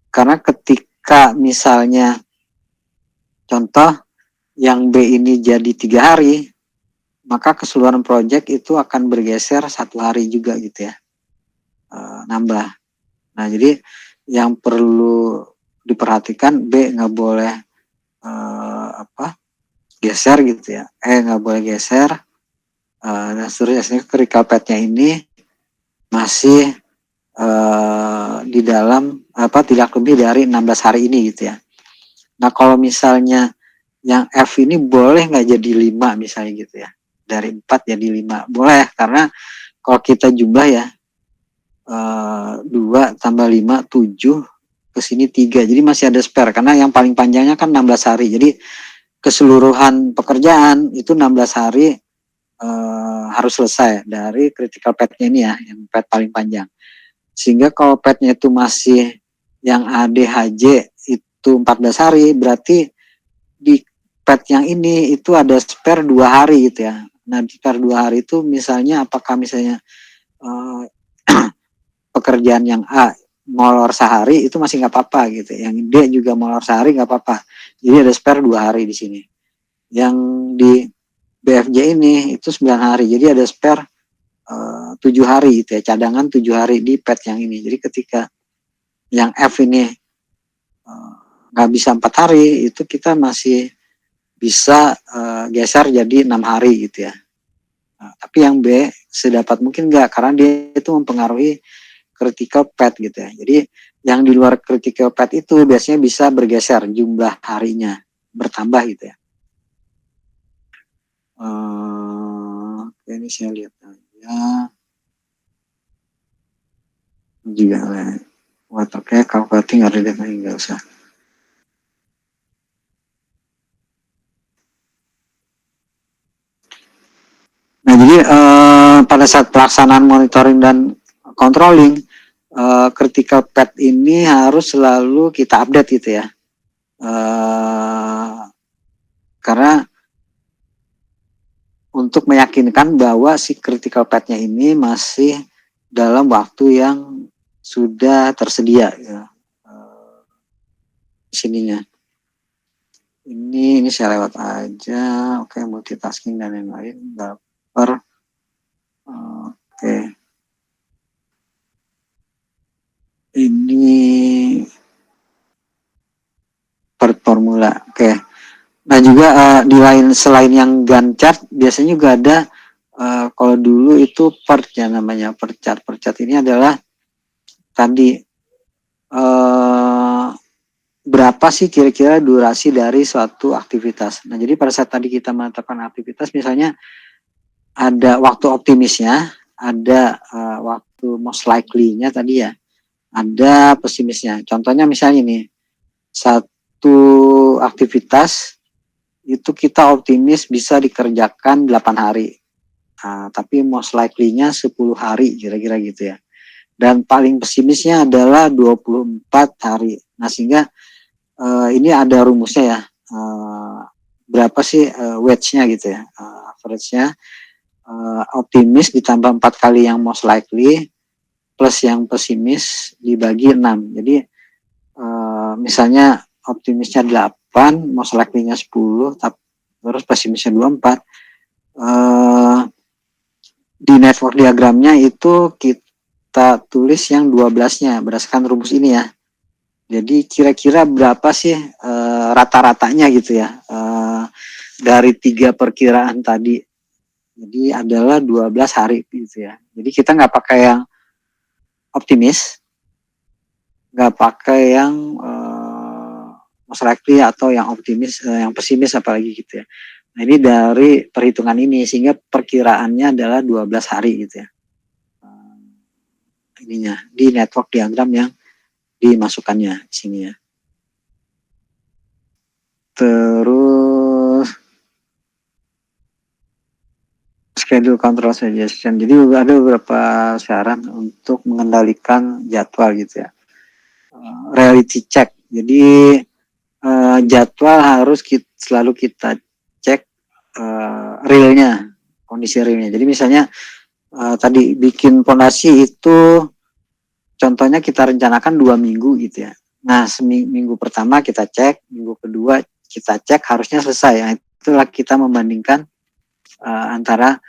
S1: Karena ketika misalnya contoh yang B ini jadi 3 hari, maka keseluruhan project itu akan bergeser 1 hari juga gitu ya, nambah. Nah jadi yang perlu diperhatikan, B nggak boleh geser gitu ya, nggak boleh geser, dan seterusnya, sehingga critical path-nya ini masih di dalam tidak lebih dari 16 hari ini gitu ya. Nah kalau misalnya yang F ini boleh nggak jadi 5 misalnya gitu ya, dari 4 jadi 5 boleh, karena kalau kita jumlah ya, 2 tambah 5 7, kesini 3, jadi masih ada spare, karena yang paling panjangnya kan 16 hari, jadi keseluruhan pekerjaan itu 16 hari harus selesai dari critical path-nya ini ya, yang path paling panjang. Sehingga kalau path-nya itu masih yang ADHJ itu 14 hari, berarti di path yang ini itu ada spare 2 hari gitu ya. Nah di spare 2 hari itu misalnya, apakah misalnya pekerjaan yang A molor sehari itu masih nggak apa-apa gitu, yang D juga molor sehari nggak apa-apa, jadi ada spare 2 hari di sini. Yang di BFJ ini itu 9 hari, jadi ada spare 7 hari gitu ya, cadangan 7 hari di path yang ini. Jadi ketika yang F ini nggak bisa 4 hari, itu kita masih bisa geser jadi 6 hari gitu ya. Nah, tapi yang B sedapat mungkin enggak, karena dia itu mempengaruhi critical path gitu ya. Jadi yang di luar critical path itu biasanya bisa bergeser jumlah harinya, bertambah gitu ya. Oke, ini saya lihat aja. Juga buat oke, calculating ada deh, nggak usah. Nah jadi pada saat pelaksanaan monitoring dan controlling, critical path ini harus selalu kita update gitu ya, karena untuk meyakinkan bahwa si critical path-nya ini masih dalam waktu yang sudah tersedia ya, sininya. Ini saya lewat aja. Oke, multitasking dan lain-lain. Oke. Ini per formula. Oke. Nah juga di lain selain yang Gantt chart, biasanya juga ada kalau dulu itu PERT ya namanya, per chart. Per chart ini adalah tadi berapa sih kira-kira durasi dari suatu aktivitas. Nah jadi pada saat tadi kita menetapkan aktivitas, misalnya ada waktu optimisnya, ada waktu most likely-nya tadi ya, ada pesimisnya. Contohnya misalnya ini, satu aktivitas itu kita optimis bisa dikerjakan 8 hari. Tapi most likely-nya 10 hari kira-kira gitu ya. Dan paling pesimisnya adalah 24 hari. Nah sehingga ini ada rumusnya ya. Berapa sih weights-nya gitu ya. Average-nya optimis ditambah 4 kali yang most likely plus yang pesimis dibagi 6. Jadi misalnya optimisnya 8, most likely-nya 10, terus pesimisnya 24. Di network diagramnya itu kita tulis yang 12-nya berdasarkan rumus ini ya. Jadi kira-kira berapa sih rata-ratanya gitu ya dari 3 perkiraan tadi. Jadi adalah 12 hari gitu ya. Jadi kita nggak pakai yang optimis, nggak pakai yang most likely atau yang optimis, yang pesimis apalagi gitu ya. Nah ini dari perhitungan ini, sehingga perkiraannya adalah 12 hari gitu ya. Ininya di network diagram yang dimasukkannya di sini ya. Terus schedule control suggestion. Jadi ada beberapa saran untuk mengendalikan jadwal gitu ya. Reality check. Jadi jadwal harus selalu kita cek realnya, kondisi realnya. Jadi misalnya tadi bikin fondasi itu contohnya kita rencanakan 2 minggu gitu ya. Nah seminggu pertama kita cek, minggu kedua kita cek harusnya selesai ya. Itulah kita membandingkan antara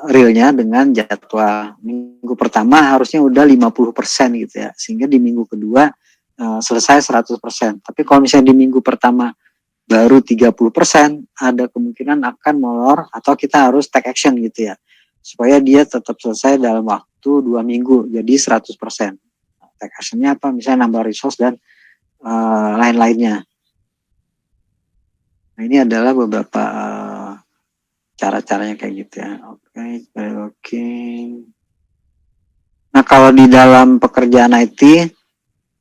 S1: realnya dengan jadwal. Minggu pertama harusnya udah 50% gitu ya, sehingga di minggu kedua selesai 100%. Tapi kalau misalnya di minggu pertama baru 30%, ada kemungkinan akan molor atau kita harus take action gitu ya, supaya dia tetap selesai dalam waktu 2 minggu, jadi 100%. Take actionnya apa? Misalnya nambah resource dan lain-lainnya. Nah, ini adalah beberapa cara-caranya kayak gitu ya. Oke. Nah, kalau di dalam pekerjaan IT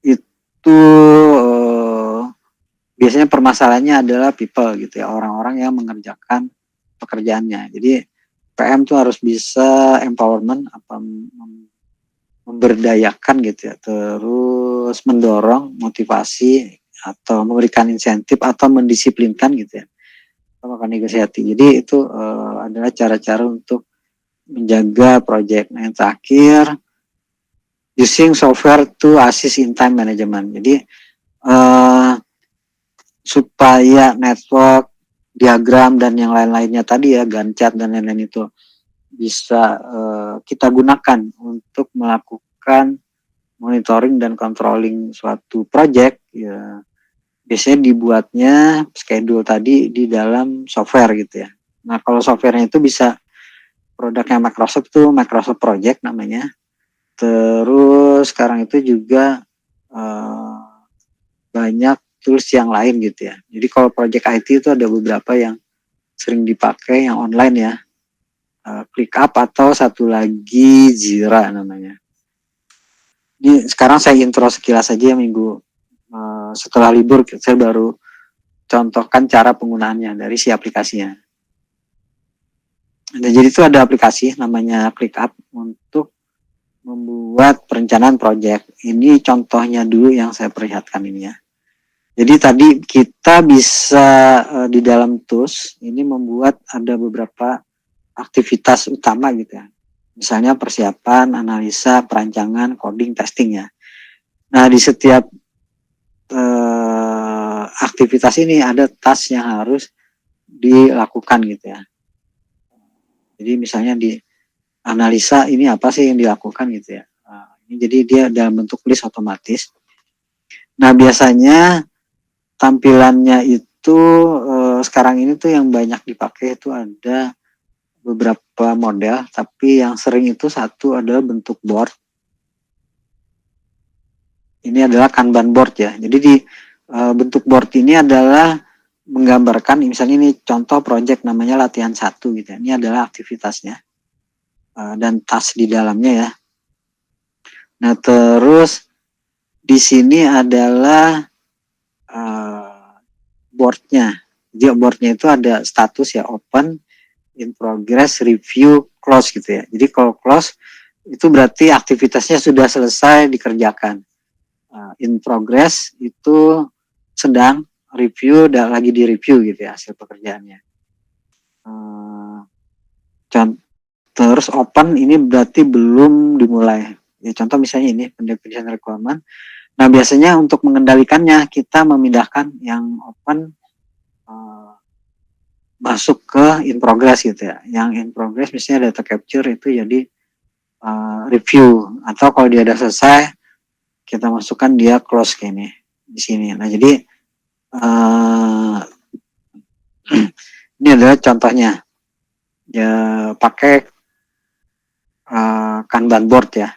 S1: itu biasanya permasalahannya adalah people gitu ya, orang-orang yang mengerjakan pekerjaannya. Jadi PM tuh harus bisa empowerment, memberdayakan gitu ya, terus mendorong, motivasi, atau memberikan insentif atau mendisiplinkan gitu ya, atau melakukan negosiasi. Jadi itu adalah cara-cara untuk menjaga project. Nah, yang terakhir, using software to assist in time management. Jadi supaya network, diagram, dan yang lain-lainnya tadi ya, Gantt chart dan lain-lain itu bisa kita gunakan untuk melakukan monitoring dan controlling suatu project ya. Biasanya dibuatnya schedule tadi di dalam software gitu ya. Nah, kalau softwarenya itu bisa produknya Microsoft tuh Microsoft Project namanya. Terus sekarang itu juga banyak tools yang lain gitu ya. Jadi kalau project IT itu ada beberapa yang sering dipakai yang online ya. ClickUp atau satu lagi Jira namanya. Ini sekarang saya intro sekilas saja minggu setelah libur saya baru contohkan cara penggunaannya dari si aplikasinya. Nah, jadi itu ada aplikasi namanya ClickUp untuk membuat perencanaan project. Ini contohnya dulu yang saya perlihatkan ini ya. Jadi tadi kita bisa di dalam tools ini membuat ada beberapa aktivitas utama gitu ya. Misalnya persiapan, analisa, perancangan, coding, testing ya. Nah, di setiap aktivitas ini ada task yang harus dilakukan gitu ya. Jadi misalnya di analisa ini apa sih yang dilakukan gitu ya. Ini jadi dia dalam bentuk list otomatis. Nah, biasanya tampilannya itu sekarang ini tuh yang banyak dipakai itu ada beberapa model, tapi yang sering itu satu adalah bentuk board. Ini adalah Kanban board ya. Jadi di bentuk board ini adalah menggambarkan, misalnya ini contoh project namanya latihan 1 gitu ya. Ini adalah aktivitasnya dan task di dalamnya ya. Nah, terus di sini adalah boardnya. Jadi boardnya itu ada status ya, open, in progress, review, close gitu ya. Jadi kalau close itu berarti aktivitasnya sudah selesai dikerjakan. In progress itu sedang, review dan lagi di review gitu ya hasil pekerjaannya. Terus open ini berarti belum dimulai. Ya, contoh misalnya ini pendefinisian requirement. Nah, biasanya untuk mengendalikannya kita memindahkan yang open masuk ke in progress gitu ya. Yang in progress misalnya data capture itu jadi review, atau kalau dia udah selesai kita masukkan dia close kayak ini di sini. Nah, jadi ini adalah contohnya ya, pakai Kanban board ya.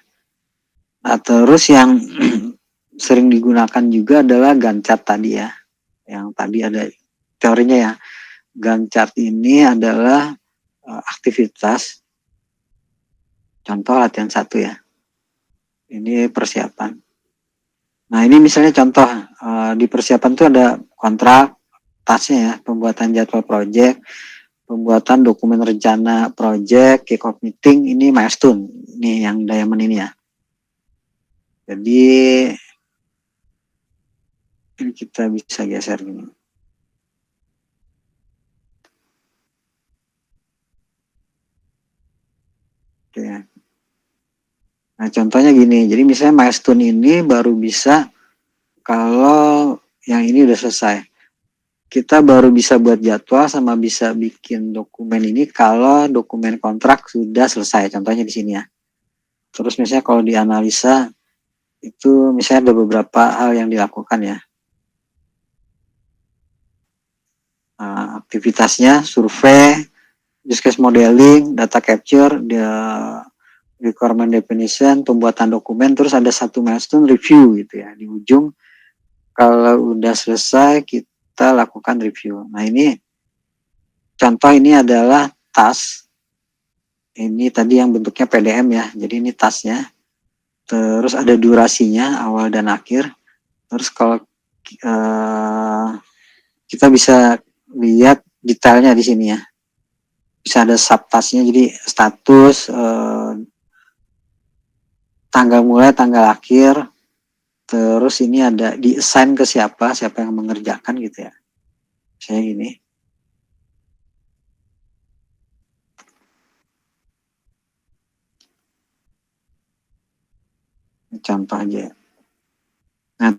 S1: Nah, terus yang sering digunakan juga adalah Gantt chart tadi ya, yang tadi ada teorinya ya. Gantt chart ini adalah aktivitas, contoh latihan 1 ya, ini persiapan. Nah, ini misalnya contoh di persiapan itu ada kontrak, tasnya ya, pembuatan jadwal project, pembuatan dokumen rencana project, kick off meeting, ini milestone, ini yang diamond ini ya. Jadi ini kita bisa geser gini. Oke. Nah, contohnya gini. Jadi misalnya milestone ini baru bisa kalau yang ini udah selesai. kita baru bisa buat jadwal sama bisa bikin dokumen ini kalau dokumen kontrak sudah selesai. Contohnya di sini ya. Terus misalnya kalau dianalisa itu misalnya ada beberapa hal yang dilakukan ya. Aktivitasnya survei, use case modeling, data capture, requirement definition, pembuatan dokumen, terus ada satu milestone review gitu ya. Di ujung kalau udah selesai kita lakukan review. Nah ini contoh ini adalah task. Ini tadi yang bentuknya PDM ya. Jadi ini tasknya. Terus ada durasinya awal dan akhir. Terus kalau kita bisa lihat detailnya di sini ya. Bisa ada subtasknya. Jadi status, tanggal mulai, tanggal akhir. Terus ini ada di assign ke siapa yang mengerjakan gitu ya. Saya gini. Contoh aja. Nah,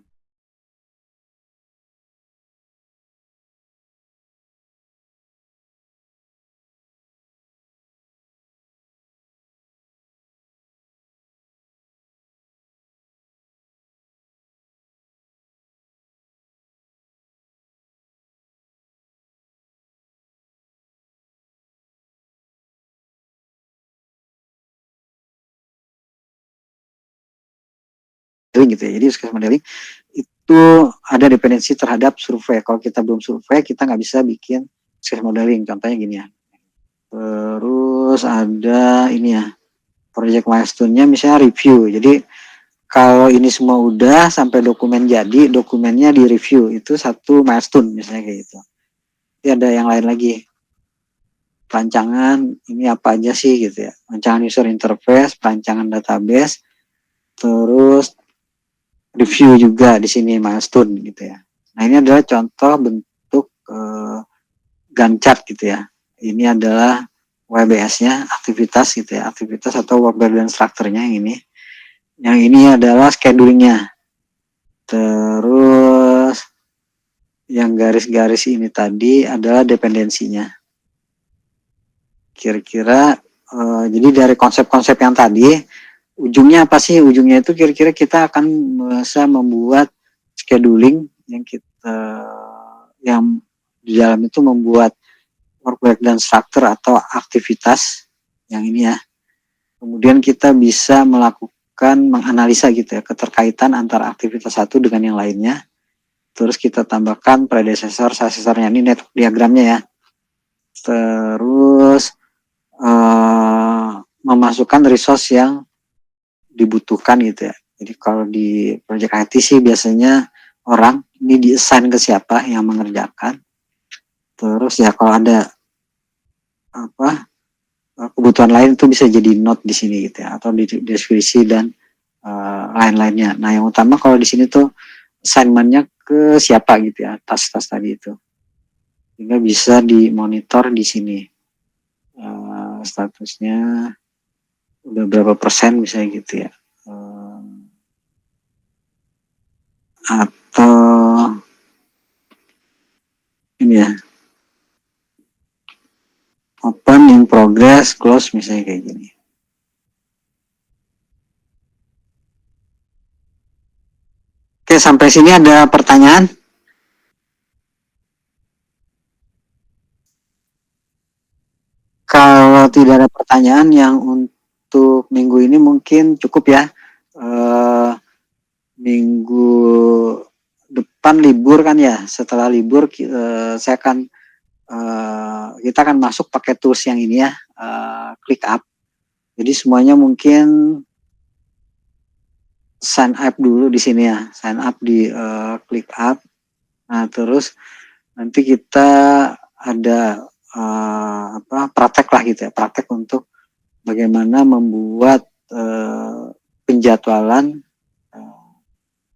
S1: gitu ya. Jadi use case modeling itu ada dependensi terhadap survei. Kalau kita belum survei, kita nggak bisa bikin use case modeling. Contohnya gini ya. Terus ada ini ya, project milestone-nya misalnya review. Jadi kalau ini semua udah sampai dokumen jadi, dokumennya di review. Itu satu milestone misalnya kayak gitu. Jadi ada yang lain lagi. Perancangan ini apa aja sih gitu ya. Perancangan user interface, perancangan database, terus review juga di sini milestone gitu ya. Nah ini adalah contoh bentuk Gantt chart gitu ya. Ini adalah WBS-nya aktivitas gitu ya, aktivitas atau work balance structure-nya yang ini. Yang ini adalah scheduling-nya. Terus yang garis-garis ini tadi adalah dependensinya. Kira-kira jadi dari konsep-konsep yang tadi ujungnya apa sih? Ujungnya itu kira-kira kita akan bisa membuat scheduling yang kita yang di dalam itu membuat work breakdown structure atau aktivitas yang ini ya. Kemudian kita bisa melakukan menganalisa gitu ya keterkaitan antara aktivitas satu dengan yang lainnya. Terus kita tambahkan predecessor, successornya ini network diagramnya ya. Terus memasukkan resource yang dibutuhkan gitu ya. Jadi kalau di project IT sih biasanya orang ini di-assign ke siapa yang mengerjakan. Terus ya kalau ada apa kebutuhan lain itu bisa jadi note di sini gitu ya, atau di deskripsi dan lain-lainnya. Nah yang utama kalau di sini tuh assignment-nya ke siapa gitu ya, tas-tas tadi itu, sehingga bisa dimonitor di sini statusnya udah berapa persen misalnya gitu ya, atau ini ya open, in progress, close misalnya kayak gini. Oke, sampai sini ada pertanyaan? Kalau tidak ada pertanyaan yang untuk minggu ini mungkin cukup ya. Minggu depan libur kan ya. Setelah libur saya akan kita akan masuk pakai tools yang ini ya, ClickUp. Jadi semuanya mungkin sign up dulu di sini ya, sign up di ClickUp. Nah terus nanti kita ada praktek lah gitu ya, praktek untuk bagaimana membuat penjadwalan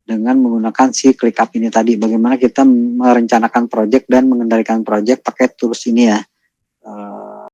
S1: dengan menggunakan si ClickUp ini tadi. Bagaimana kita merencanakan project dan mengendalikan project pakai tools ini ya.